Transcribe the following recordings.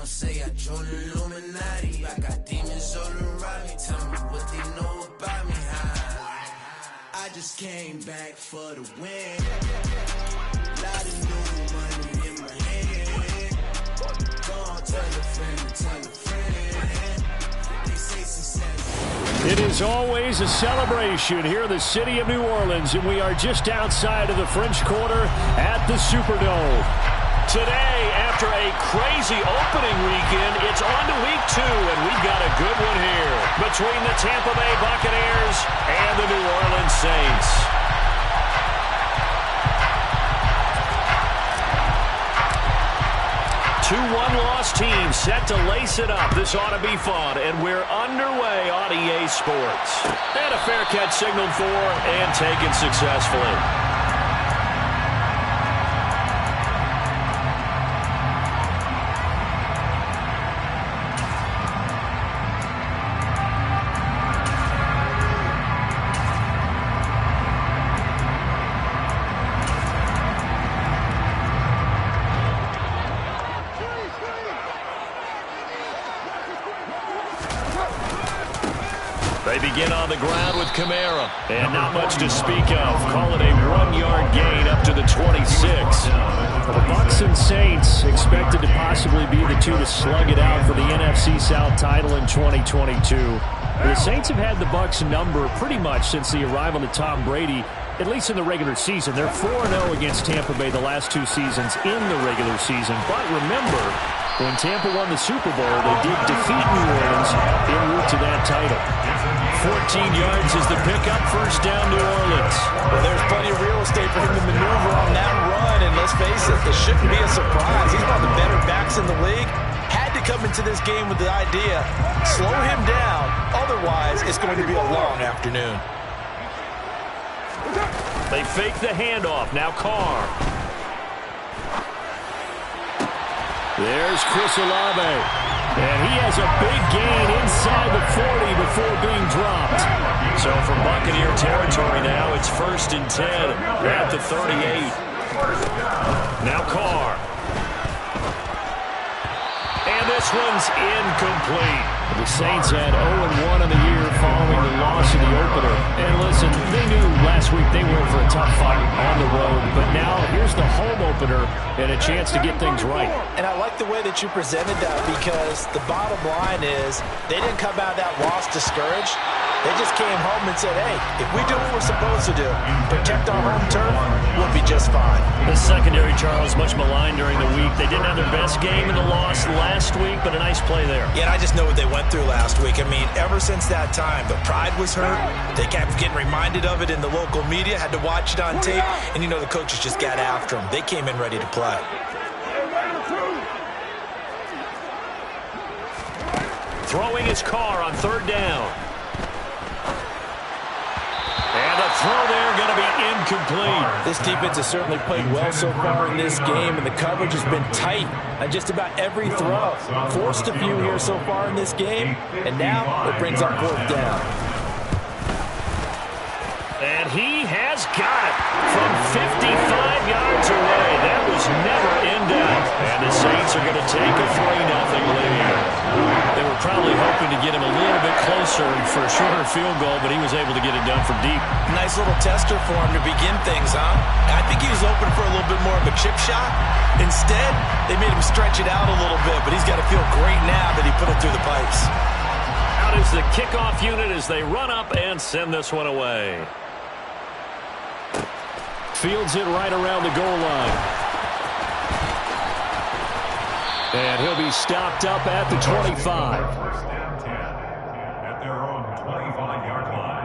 gon' say I joined the Illuminati. I got demons all around me. Tell me what they know about me. I just came back for the win. Lot of new money in my hand. Go on, tell a friend, tell a friend. They say success. It is always a celebration here in the city of New Orleans, and we are just outside of the French Quarter at the Superdome. Today, after a crazy opening weekend, it's on to week 2, and we've got a good one here between the Tampa Bay Buccaneers and the New Orleans Saints. Two one-loss teams set to lace it up. This ought to be fun, and we're underway on EA Sports. And a fair catch signaled for and taken successfully. They begin on the ground with Kamara. And not much to speak of. Call it a 1-yard gain up to the 26. The Bucs and Saints expected to possibly be the two to slug it out for the NFC South title in 2022. The Saints have had the Bucs number pretty much since the arrival of Tom Brady, at least in the regular season. They're 4-0 against Tampa Bay the last 2 seasons in the regular season. But remember, when Tampa won the Super Bowl, they did defeat New Orleans en route to that title. 14 yards is the pickup, first down New Orleans. Well, there's plenty of real estate for him to maneuver on that run, and let's face it, this shouldn't be a surprise. He's one of the better backs in the league. Had to come into this game with the idea, slow him down, otherwise it's going to be a long afternoon. They fake the handoff, now Carr. There's Chris Olave. And he has a big gain inside the 40 before being dropped. So from Buccaneer territory now, it's 1st and 10 at the 38. Now Carr. And this one's incomplete. The Saints had 0-1 in the year following the loss in the opener. And listen, they knew last week they were in for a tough fight on the road. But now here's the home opener and a chance to get things right. And I like the way that you presented that, because the bottom line is they didn't come out of that loss discouraged. They just came home and said, hey, if we do what we're supposed to do, protect our home turf, we'll be just fine. The secondary, Charles, much maligned during the week. They didn't have their best game in the loss last week, but a nice play there. Yeah, and I just know what they went through last week. I mean, ever since that time, the pride was hurt. They kept getting reminded of it in the local media, had to watch it on tape, and, you know, the coaches just got after them. They came in ready to play. Throwing his car on 3rd down. And the throw there going to be incomplete. This defense has certainly played well so far in this game, and the coverage has been tight on just about every throw. Forced a few here so far in this game, and now it brings up 4th down. And he has got it from 55 yards away. That was never in doubt. And the Saints are going to take a 3-0 lead. They were probably hoping to get him a little bit closer for a shorter field goal, but he was able to get it done from deep. Nice little tester for him to begin things, huh? I think he was open for a little bit more of a chip shot. Instead, they made him stretch it out a little bit, but he's got to feel great now that he put it through the pipes. Out is the kickoff unit as they run up and send this one away. Fields it right around the goal line. And he'll be stopped up at the 25. First down 10 at their own 25-yard line.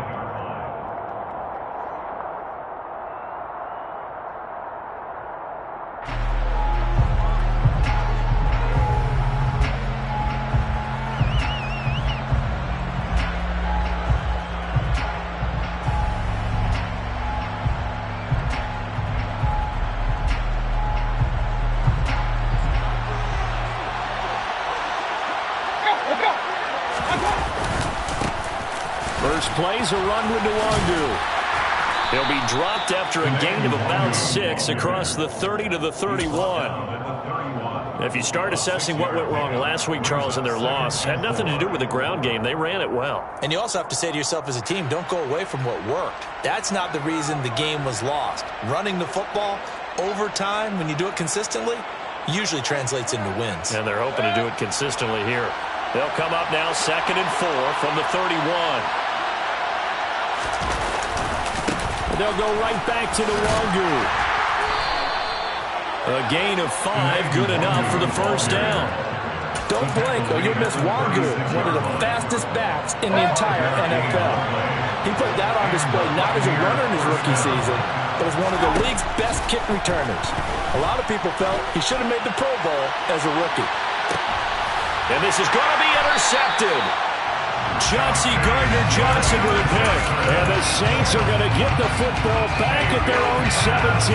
First play's a run with Nwangu. He'll be dropped after a gain of about 6 across the 30 to the 31. If you start assessing what went wrong last week, Charles, in their loss, had nothing to do with the ground game. They ran it well. And you also have to say to yourself as a team, don't go away from what worked. That's not the reason the game was lost. Running the football over time, when you do it consistently, usually translates into wins. And they're hoping to do it consistently here. They'll come up now 2nd and 4 from the 31. They'll go right back to the Wangu. A gain of 5, good enough for the first down. Don't blink or you'll miss Wangu, one of the fastest backs in the entire NFL. He put that on display not as a runner in his rookie season, but as one of the league's best kick returners. A lot of people felt he should have made the Pro Bowl as a rookie. And this is going to be intercepted. Chauncey Gardner-Johnson with a pick. And the Saints are going to get the football back at their own 17.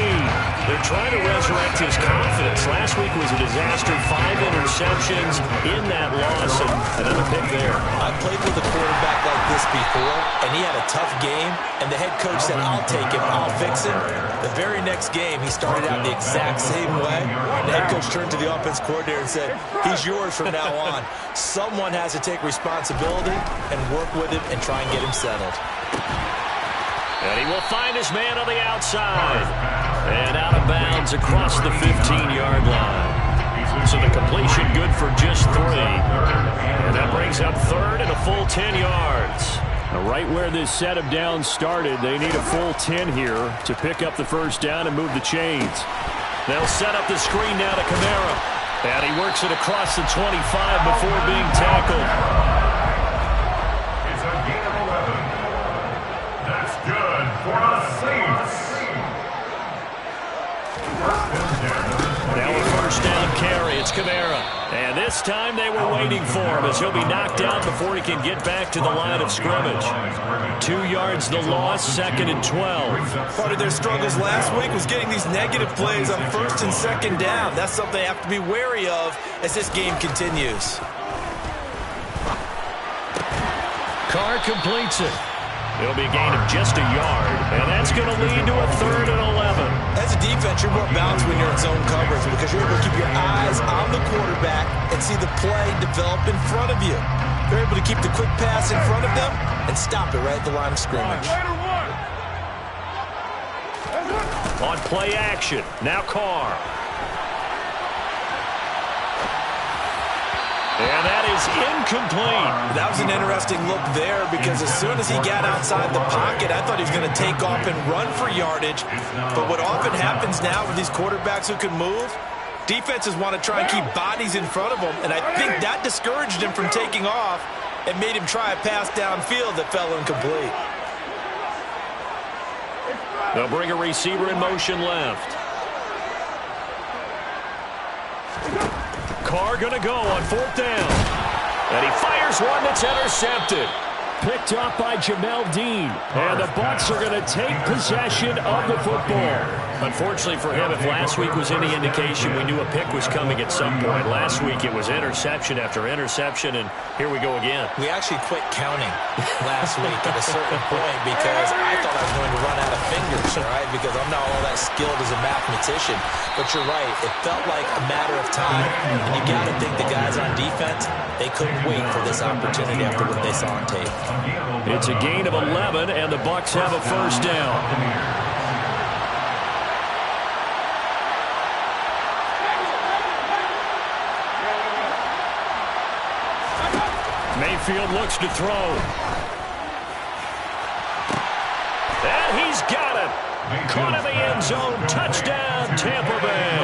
They're trying to resurrect his confidence. Last week was a disaster. 5 interceptions in that loss, and another pick there. I played with a quarterback like this before, and he had a tough game, and the head coach said, I'll take him, I'll fix him. The very next game, he started out the exact same way. The head coach turned to the offense coordinator and said, he's yours from now on. Someone has to take responsibility and work with him and try and get him settled. And he will find his man on the outside. And out of bounds across the 15-yard line. So the completion good for just 3. And that brings up 3rd and a full 10 yards. Now right where this set of downs started, they need a full 10 here to pick up the first down and move the chains. They'll set up the screen now to Kamara. And he works it across the 25 before being tackled. It's a gain of 11. That's good for the Saints. Now a first down carry. It's Kamara. And this time they were waiting for him as he'll be knocked down before he can get back to the line of scrimmage. 2 yards the loss, 2nd and 12. Part of their struggles last week was getting these negative plays on 1st and 2nd down. That's something they have to be wary of as this game continues. Carr completes it. It'll be a gain of just a yard, and that's going to lead to a 3rd and 11. As a defense, you're more balanced when you're in zone coverage because you're able to keep your eyes on the quarterback and see the play develop in front of you. You're able to keep the quick pass in front of them and stop it right at the line of scrimmage. On play action, now Carr. And that is incomplete. That was an interesting look there because as soon as he got outside the pocket, I thought he was going to take off and run for yardage. But what often happens now with these quarterbacks who can move, defenses want to try and keep bodies in front of them, and I think that discouraged him from taking off and made him try a pass downfield that fell incomplete. They'll bring a receiver in motion left. Carr going to go on 4th down. And he fires one that's intercepted. Picked up by Jamel Dean. And the Bucs are going to take possession of the football. Unfortunately for him, if last week was any indication, we knew a pick was coming at some point. Last week it was interception after interception, and here we go again. We actually quit counting last week at a certain point because I thought I was going to run out of fingers, all right, because I'm not all that skilled as a mathematician. But you're right, it felt like a matter of time, and you got to think the guys on defense, they couldn't wait for this opportunity after what they saw on tape. It's a gain of 11, and the Bucs have a first down. Mayfield looks to throw. And he's got it. Caught in the end zone. Touchdown, Tampa Bay.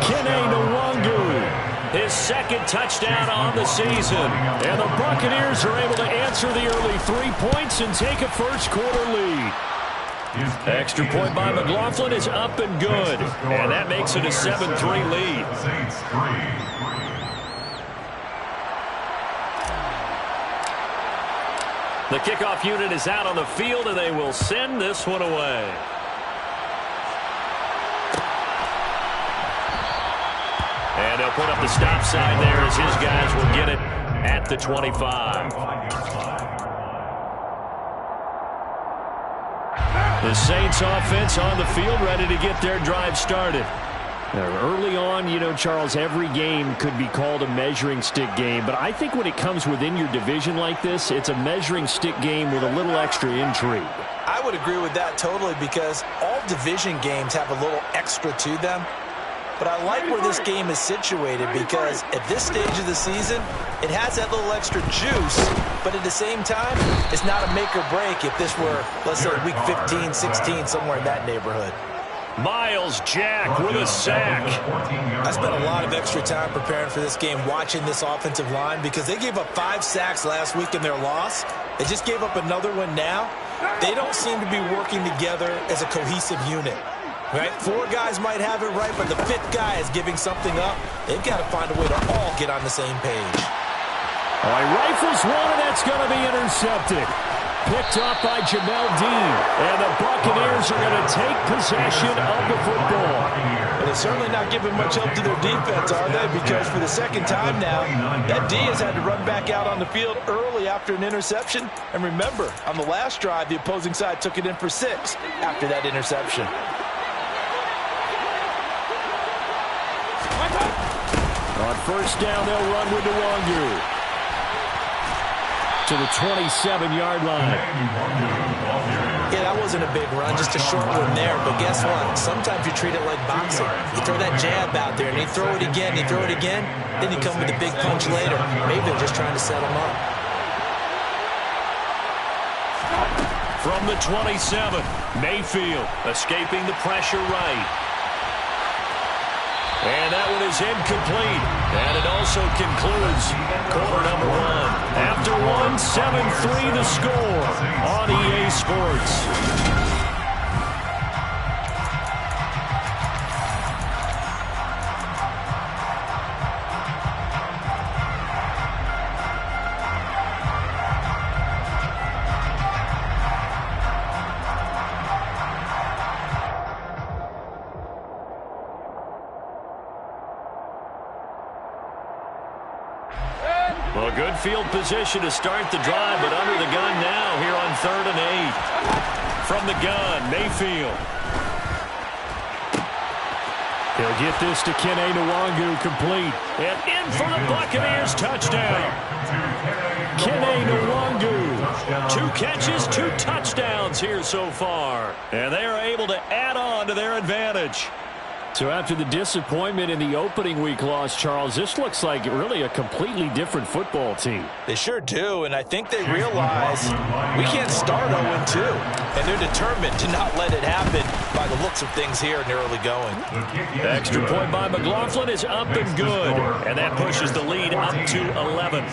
Kene Nwangu, his 2nd touchdown on the season. And the Buccaneers are able to answer the early 3 points and take a first-quarter lead. Extra point by McLaughlin is up and good. And that makes it a 7-3 lead. The kickoff unit is out on the field, and they will send this one away. And they'll put up the stop sign there as his guys will get it at the 25. The Saints offense on the field ready to get their drive started. Early on, you know, Charles, every game could be called a measuring stick game. But I think when it comes within your division like this, it's a measuring stick game with a little extra intrigue. I would agree with that totally because all division games have a little extra to them. But I like where this game is situated because at this stage of the season, it has that little extra juice. But at the same time, it's not a make or break if this were, let's say, week 15, 16, somewhere in that neighborhood. Miles Jack with a sack. I spent a lot of extra time preparing for this game, watching this offensive line, because they gave up 5 sacks last week in their loss. They just gave up another one now. They don't seem to be working together as a cohesive unit. Right? 4 guys might have it right, but the 5th guy is giving something up. They've got to find a way to all get on the same page. All right, rifles one, and that's going to be intercepted. Picked up by Jamel Dean, and the Buccaneers are going to take possession of the football. But they're certainly not giving much help to their defense, are they? Because for the second time now, that D has had to run back out on the field early after an interception. And remember, on the last drive, the opposing side took it in for 6 after that interception. On first down, they'll run with Nwangu to the 27-yard line. Yeah, that wasn't a big run, just a short one there. But guess what? Sometimes you treat it like boxing. You throw that jab out there, and you throw it again, you throw it again, then you come with a big punch later. Maybe they're just trying to set him up. From the 27, Mayfield escaping the pressure right. And that one is incomplete. And it also concludes quarter number 1. After 1, 7-3 the score on EA Sports. Well, good field position to start the drive, but under the gun now here on 3rd and 8. From the gun, Mayfield. He'll get this to Kene Nwangu, complete. And in for the Buccaneers, touchdown. Kene Nwangu. 2 catches, 2 touchdowns here so far. And they are able to add on to their advantage. So after the disappointment in the opening week loss, Charles, this looks like really a completely different football team. They sure do, and I think they realize we can't start 0-2, and they're determined to not let it happen by the looks of things here in the early going. Extra point by McLaughlin is up and good, and that pushes the lead up to 11.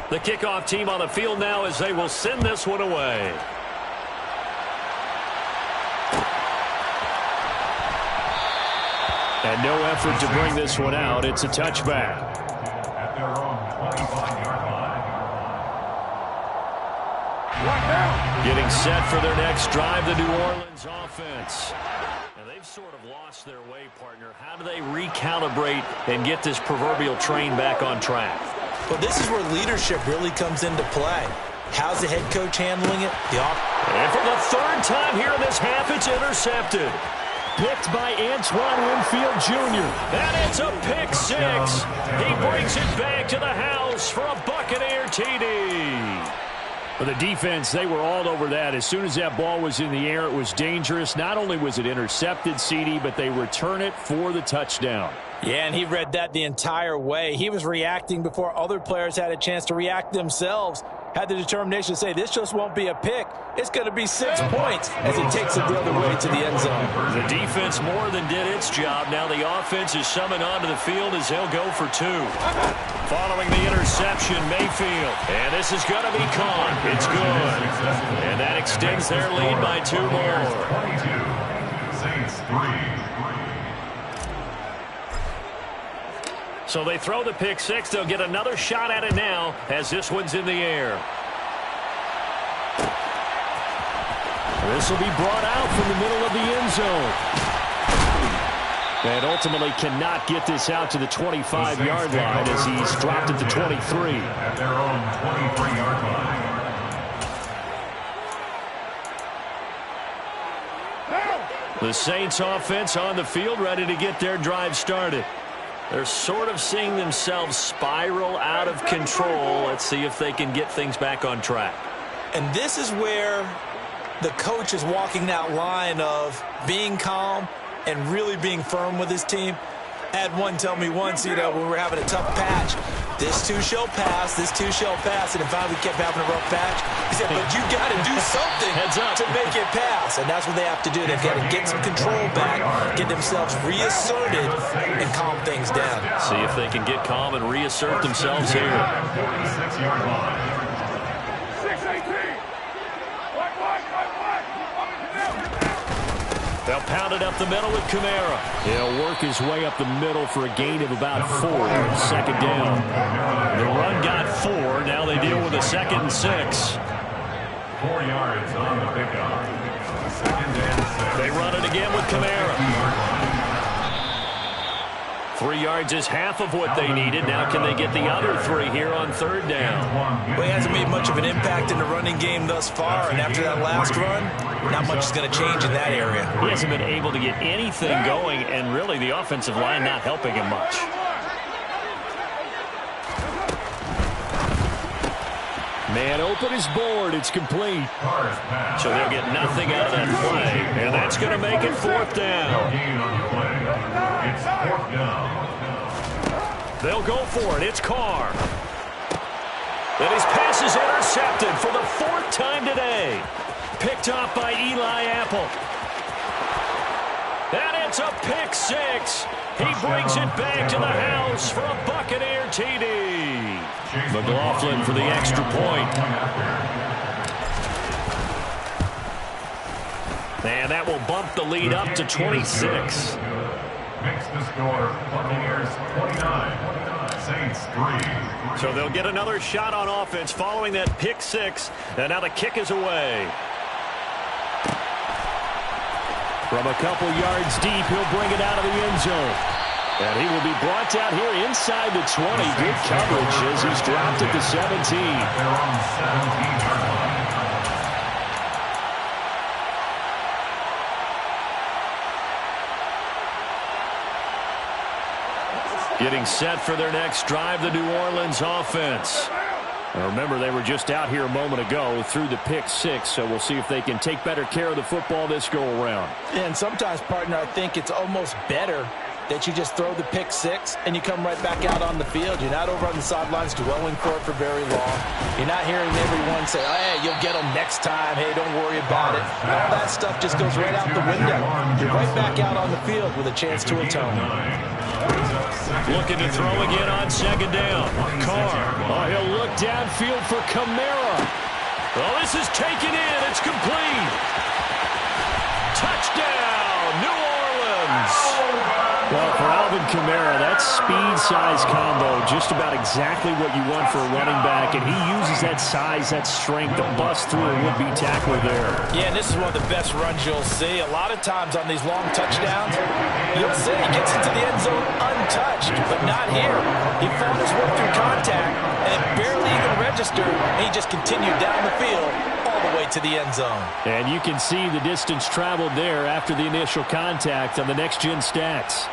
The kickoff team on the field now as they will send this one away. And no effort to bring this one out. It's a touchback. At their own 25-yard line. Getting set for their next drive, the New Orleans offense. And they've sort of lost their way, partner. How do they recalibrate and get this proverbial train back on track? But this is where leadership really comes into play. How's the head coach handling it? And for the 3rd time here in this half, it's intercepted. Picked by Antoine Winfield Jr. And it's a pick 6. He brings it back to the house for a Buccaneer TD. For the defense, they were all over that. As soon as that ball was in the air, it was dangerous. Not only was it intercepted, CD, but they return it for the touchdown. Yeah, and he read that the entire way. He was reacting before other players had a chance to react themselves. Had the determination to say, this just won't be a pick. It's going to be 6 points as he takes it the other way to the end zone. The defense more than did its job. Now the offense is summoned onto the field as they'll go for 2. Following the interception, Mayfield. And this is going to be caught. It's good. And that extends their lead by 2 more. 22, Saints 3. So they throw the pick 6. They'll get another shot at it now as this one's in the air. This will be brought out from the middle of the end zone. And ultimately cannot get this out to the 25-yard line as he's dropped at the 23. At their own 23-yard line. The Saints offense on the field, ready to get their drive started. They're sort of seeing themselves spiral out of control. Let's see if they can get things back on track. And this is where the coach is walking that line of being calm and really being firm with his team. I had one tell me once, when we were having a tough patch, this too shall pass, this too shall pass, and finally we kept having a rough patch. He said, but you got to do something to make it pass, and that's what they have to do. They've got to get some control back, get themselves reasserted, and calm things down. See if they can get calm and reassert themselves here. 46-yard line. They'll pound it up the middle with Kamara. He'll work his way up the middle for a gain of about 4. Second down. The run got 4. Now they deal with a 2nd and 6. 4 yards on the pickup. 2nd and 6. They run it again with Kamara. 3 yards is half of what they needed. Now can they get the other 3 here on 3rd down? Well, he hasn't made much of an impact in the running game thus far, and after that last run, not much is going to change in that area. He hasn't been able to get anything going, and really the offensive line not helping him much. Man open is board. It's complete. So they'll get nothing out of that play, and that's going to make it 4th down. It's 4th down. They'll go for it. It's Carr. And his pass is intercepted for the 4th time today. Picked off by Eli Apple. And it's a pick 6. He brings it back to the house for a Buccaneer TD. McLaughlin for the extra point. And that will bump the lead up to 26. Makes the score Buccaneers 29, Saints 3. So they'll get another shot on offense following that pick 6. And now the kick is away. From a couple yards deep, he'll bring it out of the end zone. And he will be brought down here inside the 20. Good coverage as he's dropped at the 17. They're on 17-yard line. Getting set for their next drive, the New Orleans offense. Now remember, they were just out here a moment ago through the pick 6, so we'll see if they can take better care of the football this go-around. And sometimes, partner, I think it's almost better that you just throw the pick 6 and you come right back out on the field. You're not over on the sidelines dwelling for it for very long. You're not hearing everyone say, hey, you'll get them next time. Hey, don't worry about it. All that stuff just goes right out the window. You're right back out on the field with a chance to atone. Looking to throw again on 2nd down. Carr. Oh, he'll look downfield for Kamara. Well, this is taken in. It's complete. Touchdown, New Orleans. Well, for Alvin Kamara, that speed-size combo, just about exactly what you want for a running back, and he uses that size, that strength to bust through a would-be tackler there. Yeah, and this is one of the best runs you'll see. A lot of times on these long touchdowns, you'll see he gets into the end zone untouched, but not here. He fought his way through contact, and it barely even registered, and he just continued down the field all the way to the end zone. And you can see the distance traveled there after the initial contact on the next-gen stats.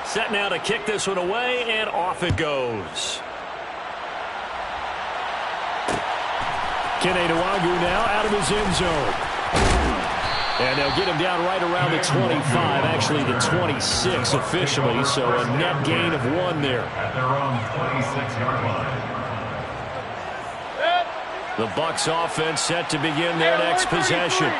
Set now to kick this one away, and off it goes. Kene Nwagu now out of his end zone. And they'll get him down right around the 25, actually the 26 officially, so a net gain of 1 there. At their own 26-yard line. The Bucs offense set to begin their next possession.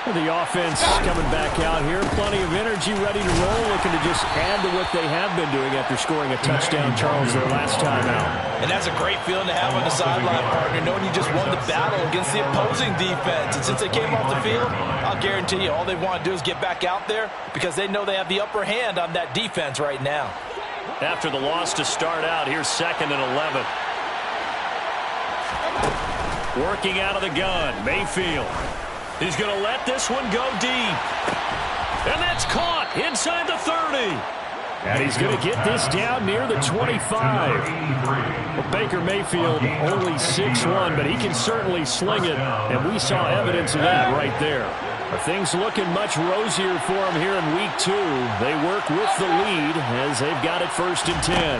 The offense coming back out here. Plenty of energy, ready to roll, looking to just add to what they have been doing after scoring a touchdown, Charles, their last time out. And that's a great feeling to have on the sideline, partner, knowing you just won the battle against the opposing defense. And since they came off the field, I'll guarantee you all they want to do is get back out there because they know they have the upper hand on that defense right now. After the loss to start out, here's 2nd and 11. Working out of the gun, Mayfield. He's going to let this one go deep. And that's caught inside the 30. And he's going to get this down near the 25. Well, Baker Mayfield only 6'1", but he can certainly sling it, and we saw evidence of that right there. Things looking much rosier for him here in Week 2. They work with the lead as they've got it 1st and 10.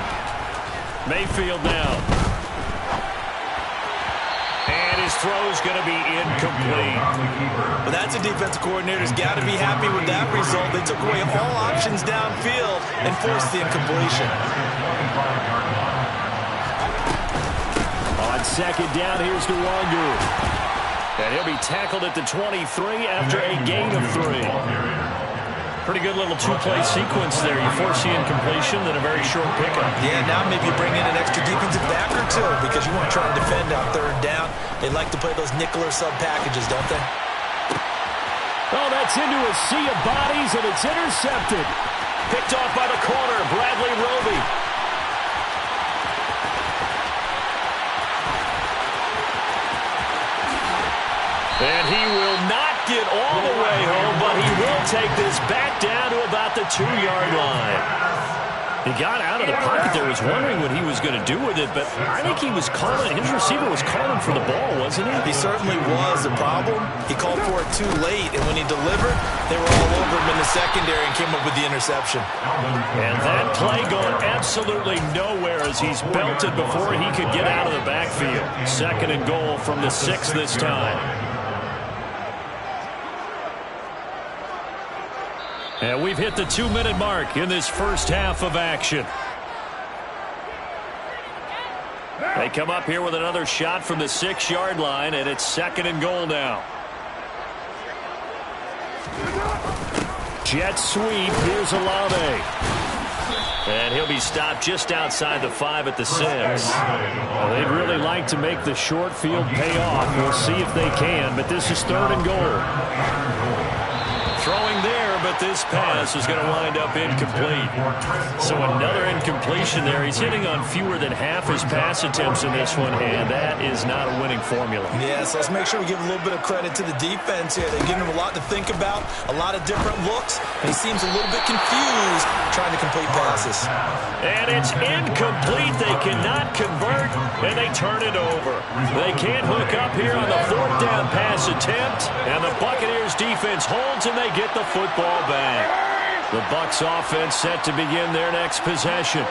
Mayfield now. And his throw's going to be incomplete. Well, that's a defensive coordinator's got to be happy with that result. They took away all options downfield and forced the incompletion. On 2nd down, here's Nwangu. And he'll be tackled at the 23 after a gain of 3. Pretty good little two-play sequence there. You force the incompletion, then a very short pickup. Yeah, now maybe bring in an extra defensive back or two because you want to try and defend on 3rd down. They like to play those nickel or sub packages, don't they? Oh, that's into a sea of bodies, and it's intercepted. Picked off by the corner, Bradley Roby. And he will not get all the way home, but he will take this back down to about the 2-yard line. He got out of the pocket there, was wondering what he was going to do with it, but I think he was calling, his receiver was calling for the ball, wasn't he? He certainly was. The problem, he called for it too late, and when he delivered, they were all over him in the secondary and came up with the interception. And that play going absolutely nowhere as he's belted before he could get out of the backfield. 2nd and goal from the 6 this time. And we've hit the 2-minute mark in this first half of action. They come up here with another shot from the 6-yard line, and it's 2nd and goal now. Jet sweep. Here's Olave. And he'll be stopped just outside the 5 at the 6. Well, they'd really like to make the short field pay off. We'll see if they can, but this is 3rd and goal. Throwing there, but this pass is going to wind up incomplete. So another incompletion there. He's hitting on fewer than half his pass attempts in this one, and that is not a winning formula. Yeah, so let's make sure we give a little bit of credit to the defense here. They're giving him a lot to think about, a lot of different looks, and he seems a little bit confused trying to complete passes. And it's incomplete. They cannot convert, and they turn it over. They can't hook up here on the 4th down pass attempt, and the Buccaneers defense holds, and they get the football back. The Bucs offense set to begin their next possession.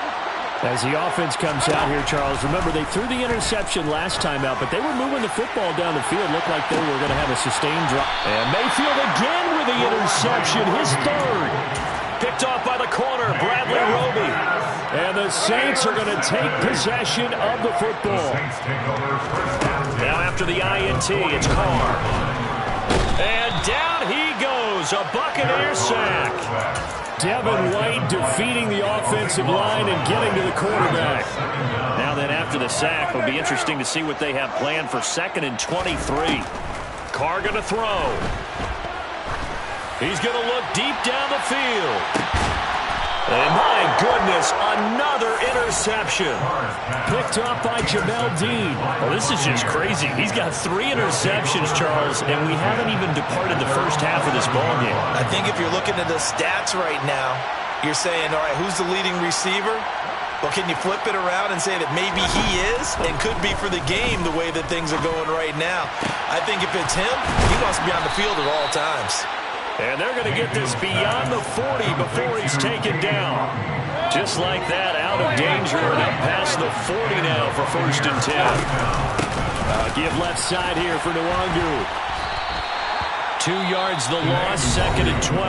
As the offense comes out here, Charles, remember they threw the interception last time out, but they were moving the football down the field. Looked like they were going to have a sustained drop. And Mayfield again with the interception, his 3rd. Picked off by the corner, Bradley Roby. And the Saints are going to take possession of the football. Now after the INT, it's Carr. And down he goes, a Buccaneer sack. Devin White defeating the offensive line and getting to the quarterback. Now then, after the sack, it'll be interesting to see what they have planned for 2nd and 23. Carr going to throw. He's going to look deep down the field. And my goodness, another interception. Picked up by Jamel Dean. Well, this is just crazy. He's got 3 interceptions, Charles, and we haven't even departed the first half of this ballgame. I think if you're looking at the stats right now, you're saying, all right, who's the leading receiver? Well, can you flip it around and say that maybe he is and could be for the game the way that things are going right now? I think if it's him, he wants to be on the field at all times. And they're going to get this beyond the 40 before he's taken down. Just like that, out of danger and up past the 40 now for 1st and 10. Give left side here for Nwangu. 2 yards the loss, 2nd and 12.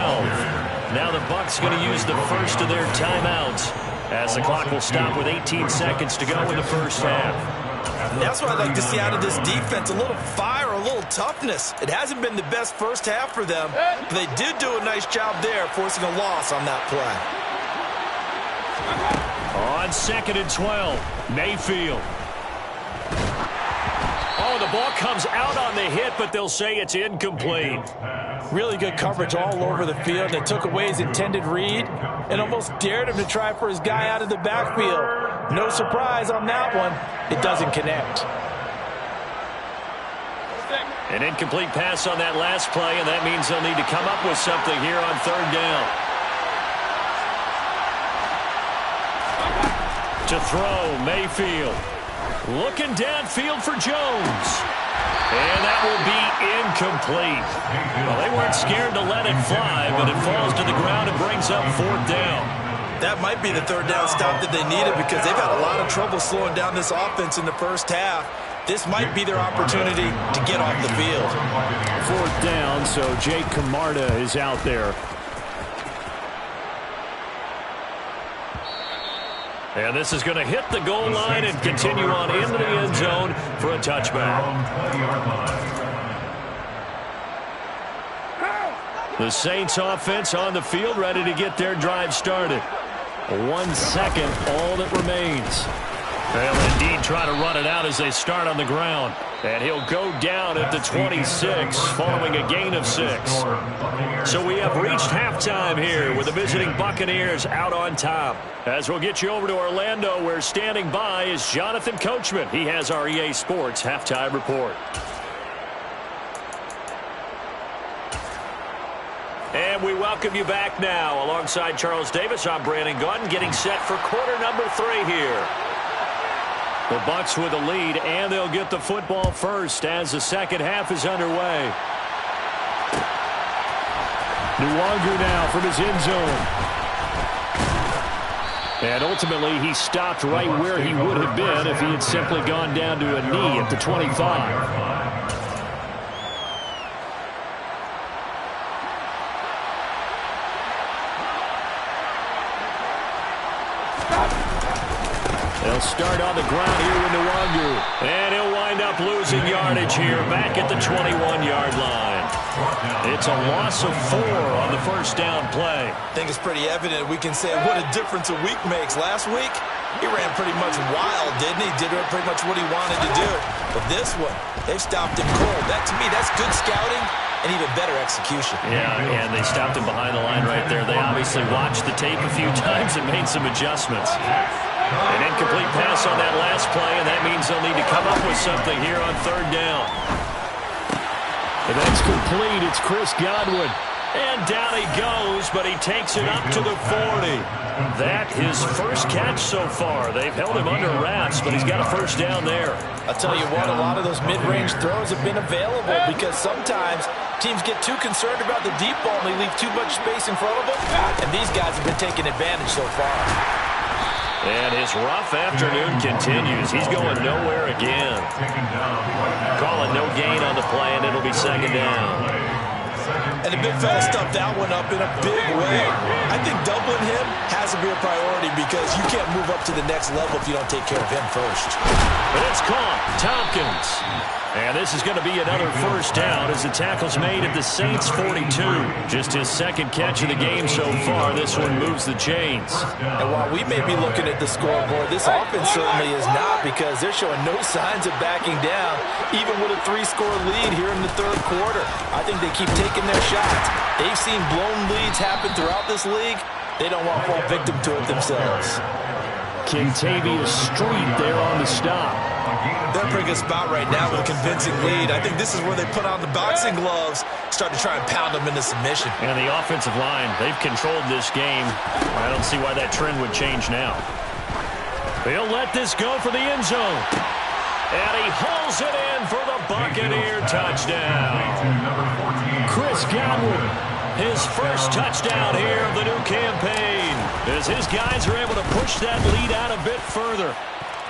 Now the Bucs going to use the first of their timeouts as the clock will stop with 18 seconds to go in the first half. That's what I'd like to see out of this defense, a little fire, a little toughness. It hasn't been the best first half for them, but they did do a nice job there forcing a loss on that play. On 2nd and 12, Mayfield. Oh, the ball comes out on the hit, but they'll say it's incomplete. Really good coverage all over the field. They took away his intended read and almost dared him to try for his guy out of the backfield. No surprise on that one. It doesn't connect. An incomplete pass on that last play, and that means they'll need to come up with something here on third down. To throw, Mayfield. Looking downfield for Jones. And that will be incomplete. Well, they weren't scared to let it fly, but it falls to the ground and brings up fourth down. That might be the third down stop that they needed because they've had a lot of trouble slowing down this offense in the first half. This might be their opportunity to get off the field. Fourth down, so Jake Camarda is out there. And this is going to hit the goal line and continue on into the end zone for a touchback. The Saints offense on the field ready to get their drive started. 1 second, all that remains. They'll indeed try to run it out as they start on the ground. And he'll go down at the 26 following a gain of 6. So we have reached halftime here with the visiting Buccaneers out on top. As we'll get you over to Orlando, where standing by is Jonathan Coachman. He has our EA Sports halftime report. And we welcome you back now. Alongside Charles Davis, I'm Brandon Gaudin, getting set for quarter number 3 here. The Bucs with a lead, and they'll get the football first as the second half is underway. Nwangu now from his end zone. And ultimately, he stopped right where he would have been if he had simply gone down to a knee at the 25. They'll start on the ground here with Nwangu. And he'll wind up losing yardage here back at the 21-yard line. It's a loss of 4 on the first down play. I think it's pretty evident. We can say what a difference a week makes. Last week, he ran pretty much wild, didn't he? Did pretty much what he wanted to do. But this one, they stopped him cold. That, to me, that's good scouting and even better execution. Yeah, and they stopped him behind the line right there. They obviously watched the tape a few times and made some adjustments. An incomplete pass on that last play, and that means they'll need to come up with something here on third down. And that's complete. It's Chris Godwin. And down he goes, but he takes it up to the 40. That his first catch so far. They've held him under wraps, but he's got a first down there. I'll tell you what, a lot of those mid-range throws have been available because sometimes teams get too concerned about the deep ball and they leave too much space in front of them. And these guys have been taking advantage so far. And his rough afternoon continues. He's going nowhere again. Call it no gain on the play, and it'll be second down. And the big fella stuffed that one up in a big way. I think doubling him has to be a priority because you can't move up to the next level if you don't take care of him first. But it's caught. Tompkins. And this is going to be another first down as the tackle's made at the Saints' 42. Just his second catch of the game so far. This one moves the chains. And while we may be looking at the scoreboard, this offense certainly is not because they're showing no signs of backing down, even with a 3-score lead here in the third quarter. I think they keep taking their shots. They've seen blown leads happen throughout this league. They don't want to fall victim to it themselves. Kentavious Street there on the stop. They're in a pretty good spot right now with a convincing lead. I think this is where they put on the boxing gloves, start to try and pound them into submission. And the offensive line, they've controlled this game. I don't see why that trend would change now. He'll let this go for the end zone. And he hauls it in for the Buccaneer touchdown. Chris Godwin. His first touchdown here of the new campaign, as his guys are able to push that lead out a bit further.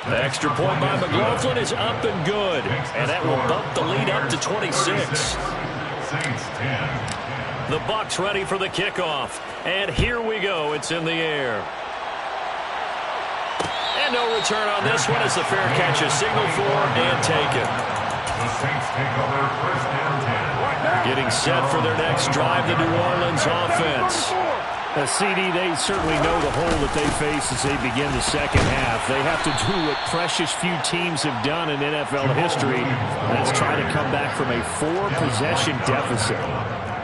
The extra point by McLaughlin is up and good, and that will bump the lead up to 26. The Bucs ready for the kickoff, and here we go. It's in the air. And no return on this one as the fair catch is signaled for and taken. The Saints take over first and 10. Getting set for their next drive, the New Orleans offense. CD, they certainly know the hole that they face as they begin the second half. They have to do what precious few teams have done in NFL history, and that's try to come back from a 4-possession deficit.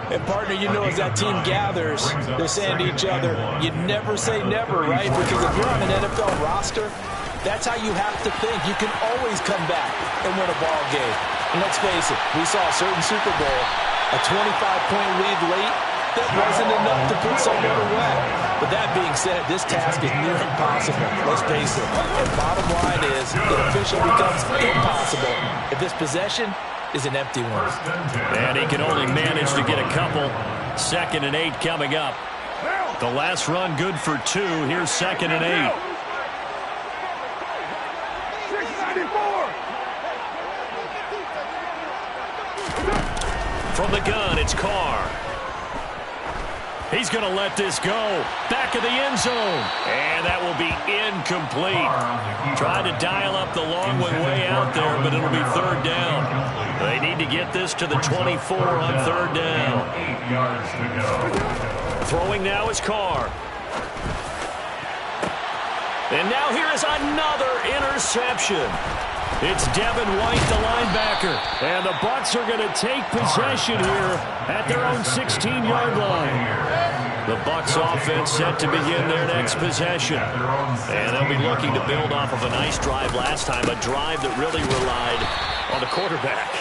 And, partner, you know, as that team gathers, they're saying to each other, you never say never, right? Because if you're on an NFL roster, that's how you have to think. You can always come back and win a ball game. And let's face it, we saw a certain Super Bowl, a 25-point lead late, that wasn't enough to put someone away. But that being said, this task is near impossible. Let's face it. And bottom line is, it officially becomes impossible if this possession is an empty one. And he can only manage to get a couple. 2nd and 8 coming up. The last run good for 2. Here's 2nd and 8. From the gun, it's Carr. He's going to let this go. Back of the end zone. And that will be incomplete. Trying to dial up the long one way out there, but it'll be 3rd down. They need to get this to the 24 on 3rd down. 8 yards to go. Throwing now is Carr. And now here is another interception. It's Devin White, the linebacker. And the Bucs are going to take possession here at their own 16-yard line. The Bucs offense set to begin their next possession. And they'll be looking to build off of a nice drive last time, a drive that really relied on the quarterback.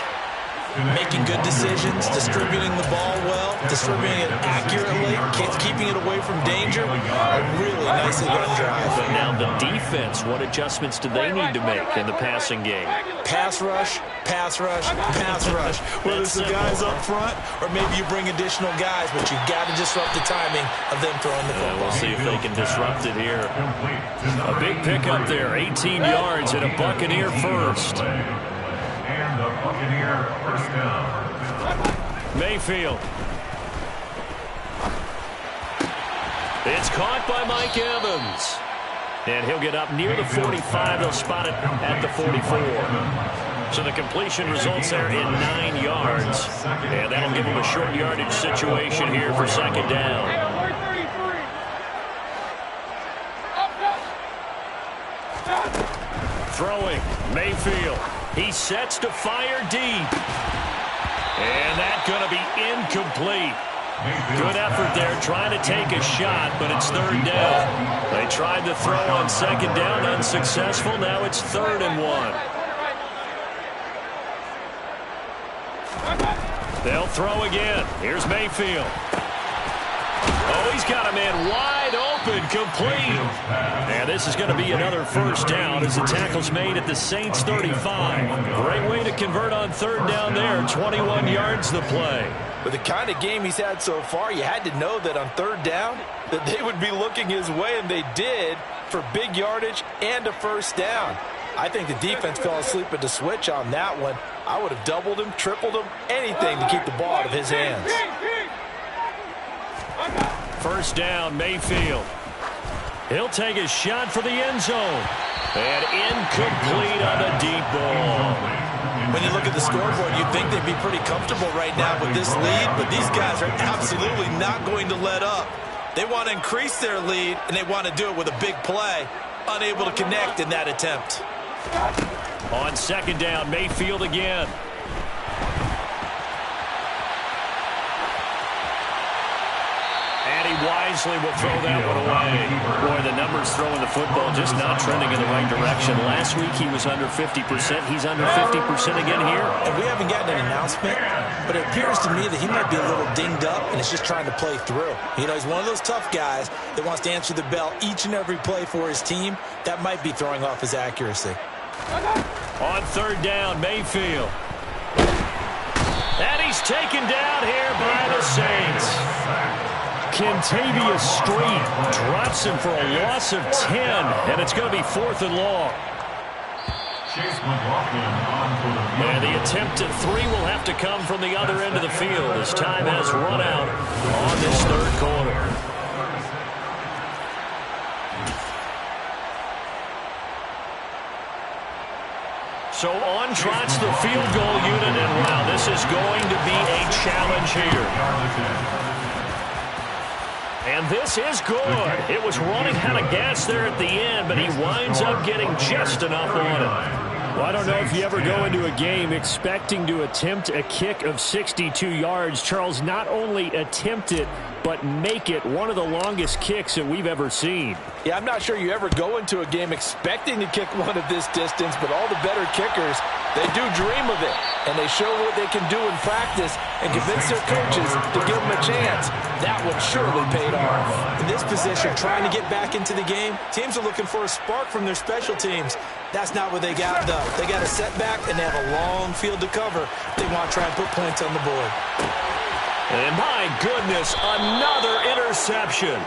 Making good decisions, distributing the ball well, distributing it accurately, keeping it away from danger. A really nicely run drive. But now the defense, what adjustments do they need to make in the passing game? Pass rush, pass rush, pass rush. Whether it's the guys up front or maybe you bring additional guys, but you've got to disrupt the timing of them throwing the football. We'll see if they can disrupt it here. A big pickup there, 18 yards and a Buccaneer first. And the Buccaneer first down. Mayfield. It's caught by Mike Evans. And he'll get up near the 45. They'll spot it at the 44. So the completion results there in 9 yards. And that'll give him a short yardage situation here for 2nd down. Throwing, Mayfield. He sets to fire deep. And that's going to be incomplete. Good effort there trying to take a shot, but it's 3rd down. They tried to throw on 2nd down, unsuccessful. Now it's 3rd and 1. They'll throw again. Here's Mayfield. Oh, he's got a man wide open, complete. And this is going to be another first down as the tackle's made at the Saints 35. Great way to convert on 3rd down there. 21 yards the play. With the kind of game he's had so far, you had to know that on 3rd down that they would be looking his way, and they did, for big yardage and a first down. I think the defense fell asleep at the switch on that one. I would have doubled him, tripled him, anything to keep the ball out of his hands. First down, Mayfield. He'll take a shot for the end zone. And incomplete on the deep ball. When you look at the scoreboard, you'd think they'd be pretty comfortable right now with this lead, but these guys are absolutely not going to let up. They want to increase their lead, and they want to do it with a big play. Unable to connect in that attempt. On 2nd down, Mayfield again. And he wisely will throw that one away. Boy, the numbers throwing the football just not trending in the right direction. Last week he was under 50%. He's under 50% again here. And we haven't gotten an announcement, but it appears to me that he might be a little dinged up and is just trying to play through. You know, he's one of those tough guys that wants to answer the bell each and every play for his team. That might be throwing off his accuracy. On 3rd down, Mayfield. And he's taken down here by the Saints. Kentavious Street drops him for a loss of 10, and it's going to be 4th and long. And the attempt at 3 will have to come from the other end of the field as time has run out on this 3rd quarter. So on trots the field goal unit, and wow, this is going to be a challenge here. And this is good. It was running out of gas there at the end, but he winds up getting just enough on it. Well, I don't know if you ever go into a game expecting to attempt a kick of 62 yards. Charles, not only attempt it, but make it one of the longest kicks that we've ever seen. Yeah, I'm not sure you ever go into a game expecting to kick one of this distance, but all the better kickers, they do dream of it. and they show what they can do in practice and convince their coaches to give them a chance. That one surely paid off. In this position, trying to get back into the game, teams are looking for a spark from their special teams. That's not what they got, though. They got a setback, and they have a long field to cover. They want to try and put points on the board. And my goodness, another interception.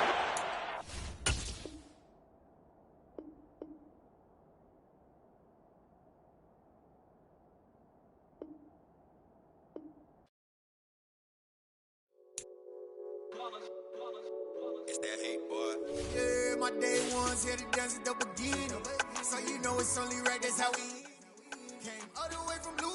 It's that hate, boy. Yeah, my day ones here to dance at the beginning. So you know it's only right, that's how we came all the way from Blue.